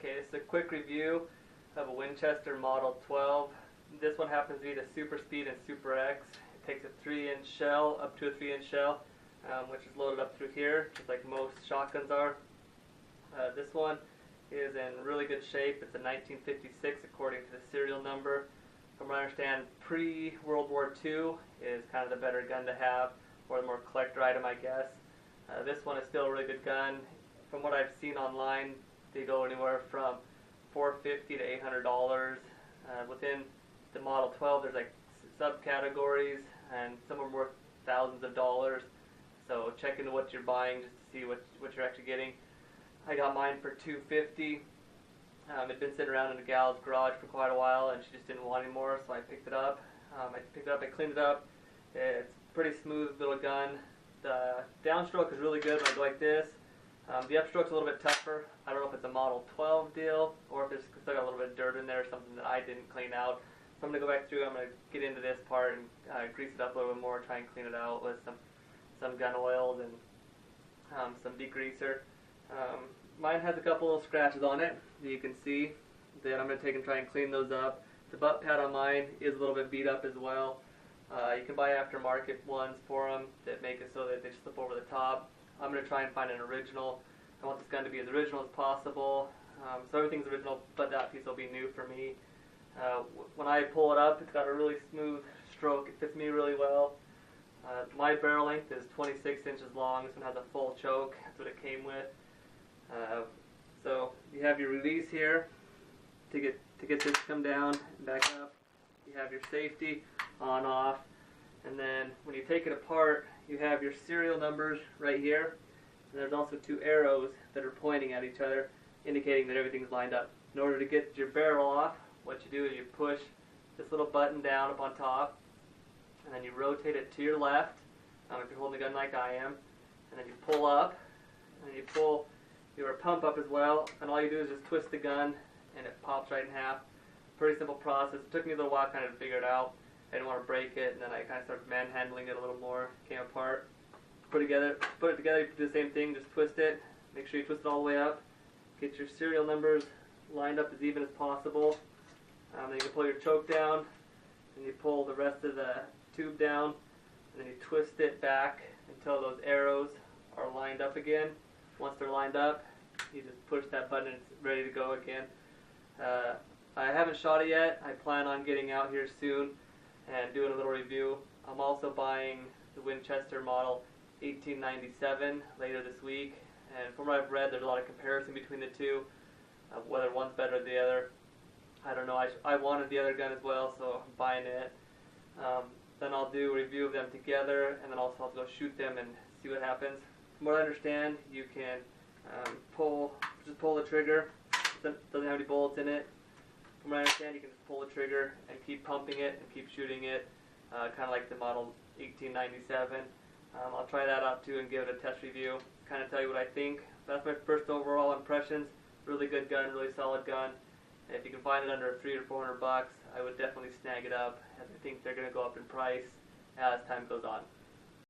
Okay, this is a quick review of a Winchester Model 12. This one happens to be the Super Speed and Super X. It takes a 3-inch shell, up to a 3-inch shell, which is loaded up through here, just like most shotguns are. This one is in really good shape. It's a 1956 according to the serial number. From what I understand, pre-World War II is kind of the better gun to have, or the more collector item, I guess. This one is still a really good gun. From what I've seen online, they go anywhere from $450 to $800. Within the Model 12, there's like subcategories, and some are worth thousands of dollars. So check into what you're buying just to see what you're actually getting. I got mine for $250. It'd been sitting around in a gal's garage for quite a while, and she just didn't want any more, so I picked it up. I cleaned it up. It's a pretty smooth little gun. The downstroke is really good when I go like this. The upstroke's a little bit tougher. I don't know if it's a Model 12 deal, or if there's still got a little bit of dirt in there, or something that I didn't clean out. So I'm going to go back through, I'm going to get into this part and grease it up a little bit more, try and clean it out with some gun oils and some degreaser. Mine has a couple little scratches on it that you can see. Then I'm going to take and try and clean those up. The butt pad on mine is a little bit beat up as well. You can buy aftermarket ones for them that make it so that they slip over the top. I'm going to try and find an original. I want this gun to be as original as possible. So everything's original, but that piece will be new for me. When I pull it up, it's got a really smooth stroke. It fits me really well. My barrel length is 26 inches long. This one has a full choke. That's what it came with. So you have your release here to get this to come down and back up. You have your safety on, off, and then when you take it apart, you have your serial numbers right here. And there's also two arrows that are pointing at each other, indicating that everything's lined up. In order to get your barrel off, what you do is you push this little button down up on top, and then you rotate it to your left, if you're holding the gun like I am, and then you pull up, and then you pull your pump up as well, and all you do is just twist the gun, and it pops right in half. Pretty simple process. It took me a little while kind of to figure it out. I didn't want to break it, and then I kind of started manhandling it a little more. Came apart. Put it together. You do the same thing. Just twist it. Make sure you twist it all the way up. Get your serial numbers lined up as even as possible. Then you can pull your choke down, and you pull the rest of the tube down, and then you twist it back until those arrows are lined up again. Once they're lined up, you just push that button and it's ready to go again. I haven't shot it yet. I plan on getting out here soon and doing a little review. I'm also buying the Winchester Model 1897 later this week, and from what I've read, there's a lot of comparison between the two, whether one's better than the other. I don't know. I wanted the other gun as well, so I'm buying it. Then I'll do a review of them together, and then also I'll go shoot them and see what happens. From what I understand, you can just pull the trigger. It doesn't have any bullets in it. From what I understand, you can just pull the trigger and keep pumping it and keep shooting it, kind of like the Model 1897. I'll try that out too and give it a test review, kind of tell you what I think. That's my first overall impressions. Really good gun, really solid gun. And if you can find it under $300 or $400, I would definitely snag it up, as I think they're going to go up in price as time goes on.